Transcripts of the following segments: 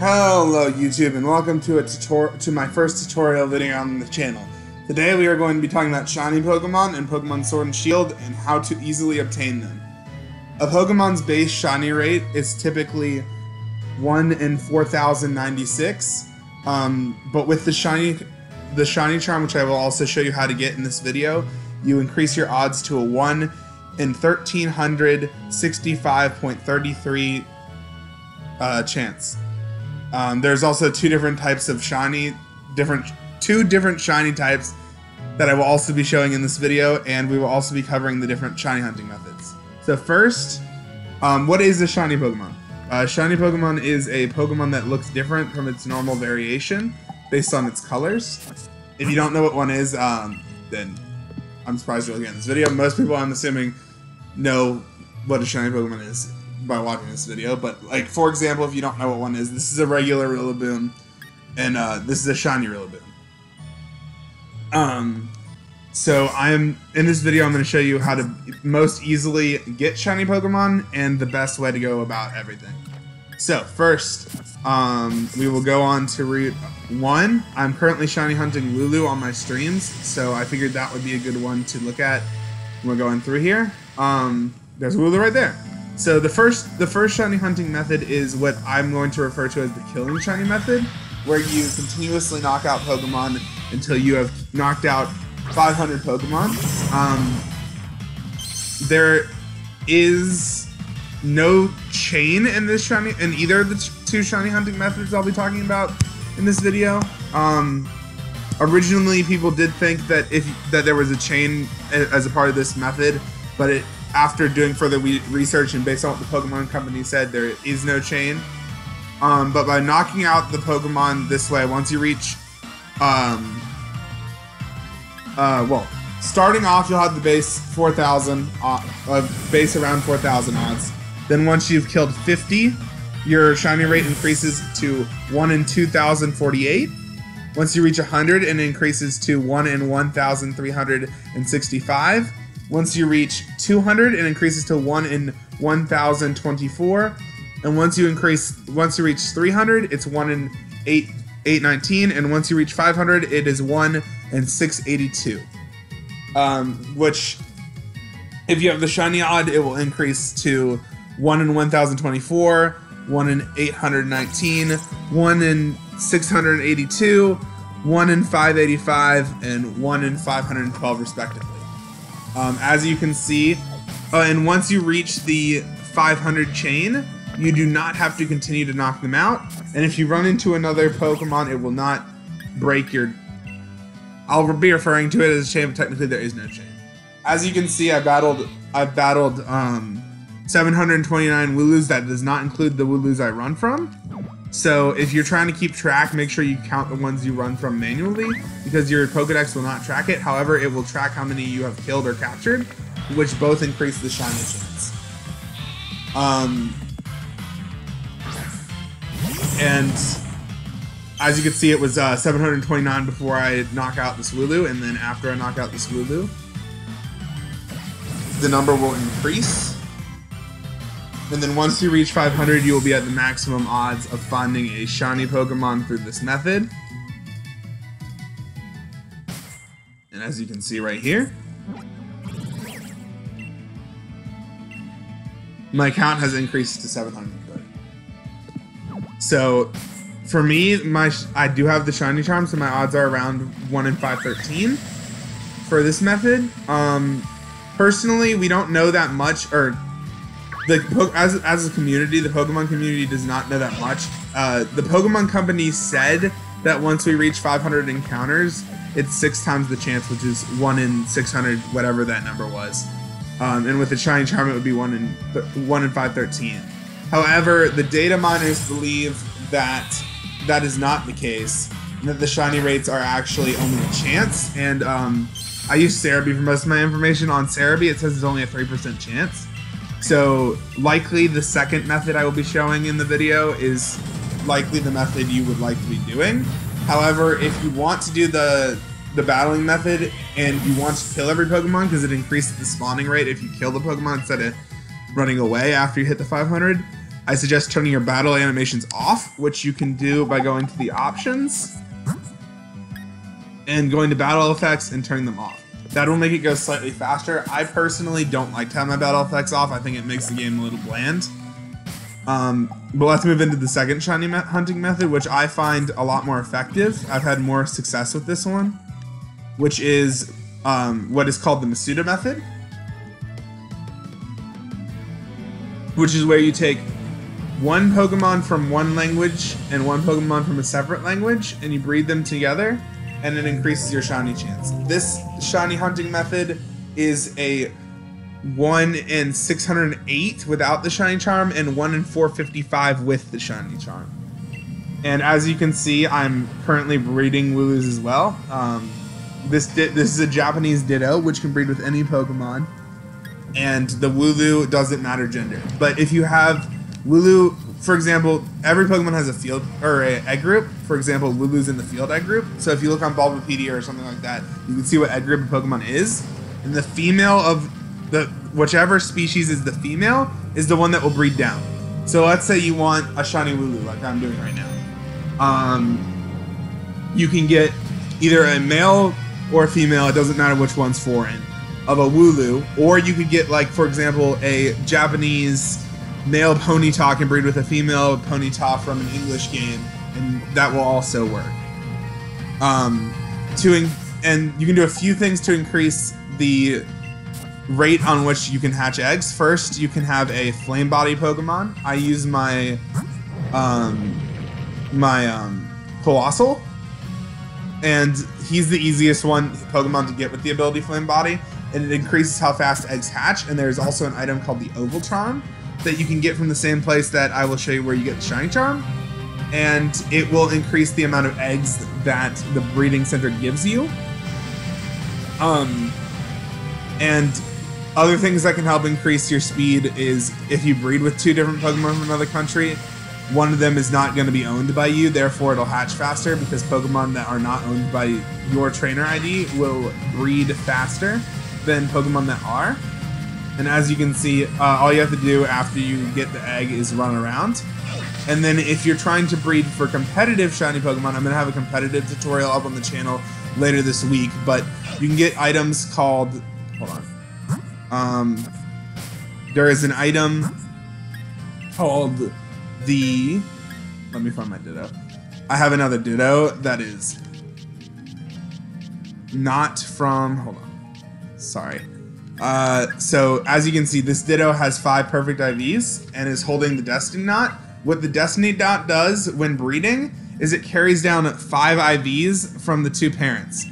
Hello YouTube and welcome to my first tutorial video on the channel. Today we are going to be talking about shiny Pokemon and Pokemon Sword and Shield and how to easily obtain them. A Pokemon's base shiny rate is typically 1 in 4096, but with the shiny charm, which I will also show you how to get in this video, you increase your odds to a 1 in 1365.33 chance. There's also two different types of shiny, two different shiny types that I will also be showing in this video, and we will also be covering the different shiny hunting methods. So first, what is a shiny Pokemon? A shiny Pokemon is a Pokemon that looks different from its normal variation based on its colors. If you don't know what one is, then I'm surprised you're looking at this video. Most people, I'm assuming, know what a shiny Pokemon is by watching this video, but like, for example, if you don't know what one is, this is a regular Rillaboom, and this is a shiny Rillaboom. So in this video, I'm going to show you how to most easily get shiny Pokemon and the best way to go about everything. So first, we will go on to Route 1. I'm currently shiny hunting Lulu on my streams, so I figured that would be a good one to look at when we're going through here. There's Lulu right there. So the first shiny hunting method is what I'm going to refer to as the killing shiny method, where you continuously knock out Pokemon until you have knocked out 500 Pokemon. There is no chain in this shiny, in either of the two shiny hunting methods I'll be talking about in this video. Originally, people did think that there was a chain as a part of this method, but after doing further research and based on what the Pokemon Company said, there is no chain. But by knocking out the Pokemon this way, once you reach, starting off, you'll have the base 4,000, base around 4,000 odds. Then once you've killed 50, your shiny rate increases to 1 in 2,048. Once you reach 100, it increases to 1 in 1,365. Once you reach 200, it increases to 1 in 1,024. And once you reach 300, it's 1 in 819. And once you reach 500, it is 1 in 682. Which, if you have the shiny odd, it will increase to 1 in 1,024, 1 in 819, 1 in 682, 1 in 585, and 1 in 512 respectively. As you can see, and once you reach the 500 chain, you do not have to continue to knock them out. And if you run into another Pokemon, it will not break your... I'll be referring to it as a chain, but technically there is no chain. As you can see, I've battled 729 Wooloos. That does not include the Wooloos I run from. So if you're trying to keep track, make sure you count the ones you run from manually, because your Pokedex will not track it. However, it will track how many you have killed or captured, which both increase the shiny chance. And as you can see, it was 729 before I knock out this Wooloo, and then after I knock out this Wooloo, the number will increase. And then once you reach 500, you will be at the maximum odds of finding a shiny Pokemon through this method. And as you can see right here, my count has increased to 700. So for me, I do have the shiny charm, so my odds are around 1 in 513 for this method. Personally, we don't know that much, or as a community, the Pokemon community does not know that much. The Pokemon Company said that once we reach 500 encounters, it's 6 times the chance, which is 1 in 600, whatever that number was. And with the shiny charm, it would be 1 in 513. However, the data miners believe that that is not the case, and that the shiny rates are actually only a chance. And I use Cerebi for most of my information. On Cerebi, it says it's only a 3% chance. So likely the second method I will be showing in the video is likely the method you would like to be doing. However, if you want to do the battling method and you want to kill every Pokemon, because it increases the spawning rate if you kill the Pokemon instead of running away after you hit the 500, I suggest turning your battle animations off, which you can do by going to the options and going to battle effects and turning them off. That will make it go slightly faster. I personally don't like to have my battle effects off. I think it makes the game a little bland. But let's move into the second shiny hunting method, which I find a lot more effective. I've had more success with this one, which is what is called the Masuda method, which is where you take one Pokemon from one language and one Pokemon from a separate language, and you breed them together, and it increases your shiny chance. This shiny hunting method is a 1 in 608 without the shiny charm, and 1 in 455 with the shiny charm. And as you can see, I'm currently breeding Wooloos as well. This is a Japanese Ditto, which can breed with any Pokemon, and the Wooloo doesn't matter gender. But if you have Wooloo, for example, every Pokemon has a field or a egg group. For example, Wooloo's in the field egg group. So if you look on Bulbapedia or something like that, you can see what egg group a Pokemon is. And the female of whichever species is the female is the one that will breed down. So let's say you want a shiny Wooloo, like I'm doing right now. You can get either a male or a female, it doesn't matter which one's foreign, of a Wooloo, or you could get, like, for example, a Japanese male Ponyta can breed with a female Ponyta from an English game, and that will also work. And you can do a few things to increase the rate on which you can hatch eggs. First, you can have a flame body Pokemon. I use my Colossal, and he's the easiest Pokemon to get with the ability Flame Body, and it increases how fast eggs hatch. And there's also an item called the Oval Charm that you can get from the same place that I will show you where you get the Shiny Charm, and it will increase the amount of eggs that the breeding center gives you. And other things that can help increase your speed is if you breed with 2 different Pokemon from another country, one of them is not going to be owned by you, therefore it'll hatch faster, because Pokemon that are not owned by your trainer ID will breed faster than Pokemon that are. And as you can see, all you have to do after you get the egg is run around. And then if you're trying to breed for competitive shiny Pokemon, I'm going to have a competitive tutorial up on the channel later this week, but you can get items called... Hold on. There is an item called the... Let me find my Ditto. I have another Ditto that is not from... Hold on. Sorry. So, as you can see, this Ditto has 5 perfect IVs and is holding the Destiny Knot. What the Destiny Knot does when breeding is it carries down 5 IVs from the 2 parents.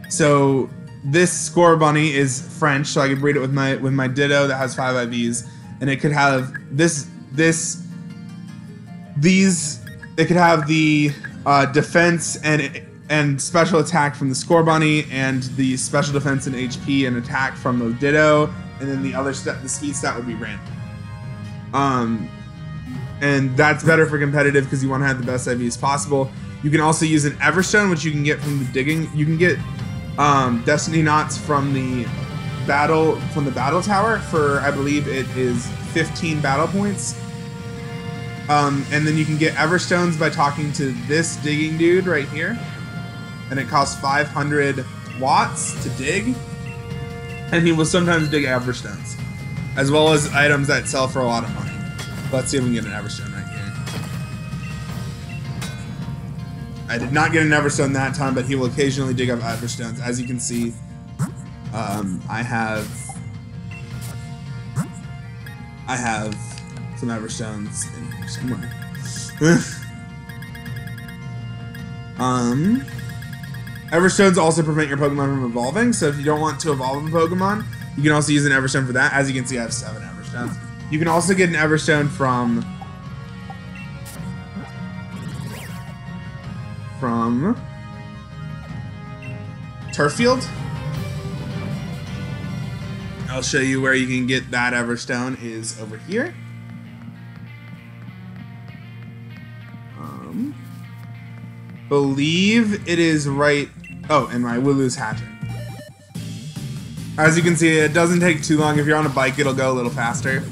So, this Scorbunny is French, so I can breed it with my Ditto that has 5 IVs, and it could have it could have the defense and special attack from the Scorbunny, and the special defense and HP and attack from the Ditto, and then the speed stat would be random. And that's better for competitive because you want to have the best IVs possible. You can also use an Everstone, which you can get from the digging. You can get Destiny Knots from the battle tower for, I believe it is 15 battle points. And then you can get Everstones by talking to this digging dude right here, and it costs 500 watts to dig, and he will sometimes dig Everstones, as well as items that sell for a lot of money. Let's see if we can get an Everstone right here. I did not get an Everstone that time, but he will occasionally dig up Everstones. As you can see, I have some Everstones in here somewhere. Everstones also prevent your Pokemon from evolving, so if you don't want to evolve a Pokemon, you can also use an Everstone for that. As you can see, I have 7 Everstones. You can also get an Everstone from Turffield. I'll show you where you can get that Everstone is over here. Believe it is right... Oh, and my Wooloo's hatching. As you can see, it doesn't take too long. If you're on a bike, it'll go a little faster.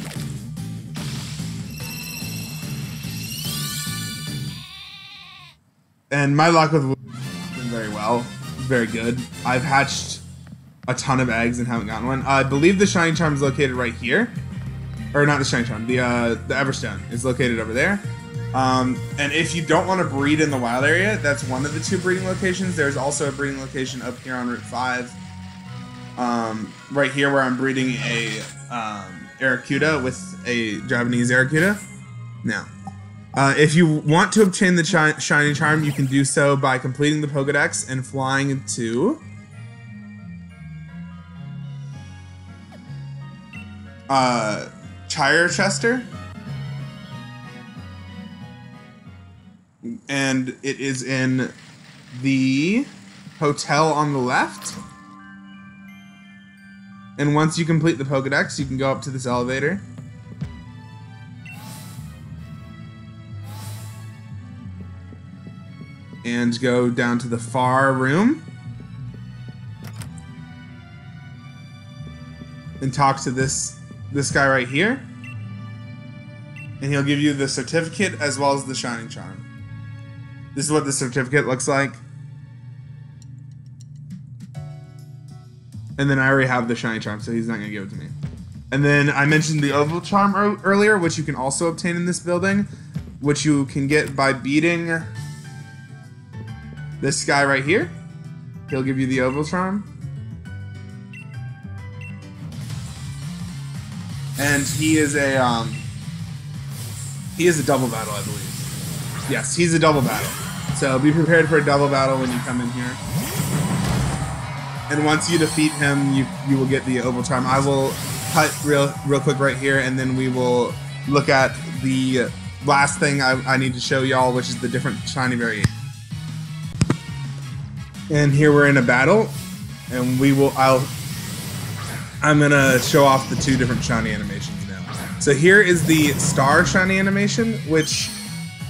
And my luck with has been very well, very good. I've hatched a ton of eggs and haven't gotten one. I believe the shiny charm is located right here, or not the shiny charm. The Everstone is located over there. And if you don't want to breed in the wild area, that's one of the 2 breeding locations. There's also a breeding location up here on Route 5. Right here where I'm breeding a Arrokuda with a Japanese Arrokuda. Now, if you want to obtain the shiny charm, you can do so by completing the Pokedex and flying to Chichester. And it is in the hotel on the left. And once you complete the Pokedex, you can go up to this elevator. And go down to the far room. And talk to this guy right here. And he'll give you the certificate as well as the Shining Charm. This is what the certificate looks like. And then I already have the Shiny Charm, so he's not going to give it to me. And then I mentioned the Oval Charm earlier, which you can also obtain in this building, which you can get by beating this guy right here. He'll give you the Oval Charm. And he is a double battle, I believe. Yes, he's a double battle. So be prepared for a double battle when you come in here. And once you defeat him, you will get the Oval Charm. I will cut real quick right here, and then we will look at the last thing I need to show y'all, which is the different shiny variations. And here we're in a battle, and I'm gonna show off the 2 different shiny animations now. So here is the Star shiny animation, which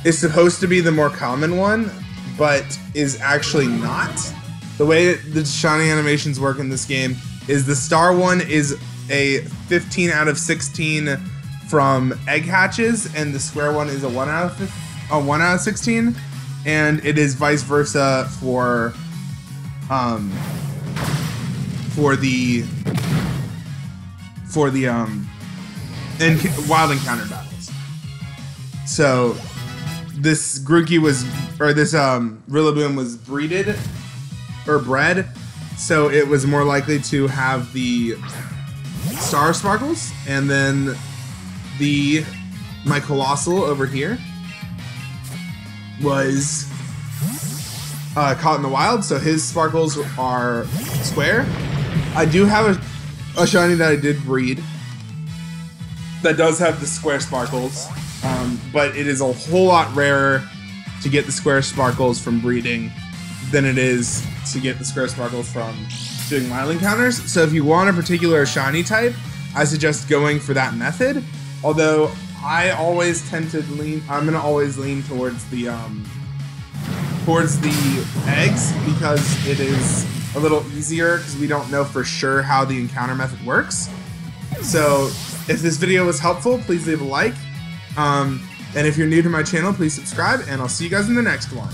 is supposed to be the more common one, but is actually not. The way the shiny animations work in this game is the Star one is a 15 out of 16 from egg hatches, and the Square one is a 1 out of 16, and it is vice versa for the wild encounter battles. So this Grookey Rillaboom was bred, so it was more likely to have the Star Sparkles, and then my Colossal over here was caught in the wild, so his sparkles are square. I do have a shiny that I did breed that does have the square sparkles, but it is a whole lot rarer to get the square sparkles from breeding than it is to get the square sparkles from doing wild encounters. So if you want a particular shiny type, I suggest going for that method. Although I always tend to I'm gonna always lean towards the eggs, because it is a little easier because we don't know for sure how the encounter method works. So if this video was helpful, please leave a like. And if you're new to my channel, please subscribe, and I'll see you guys in the next one.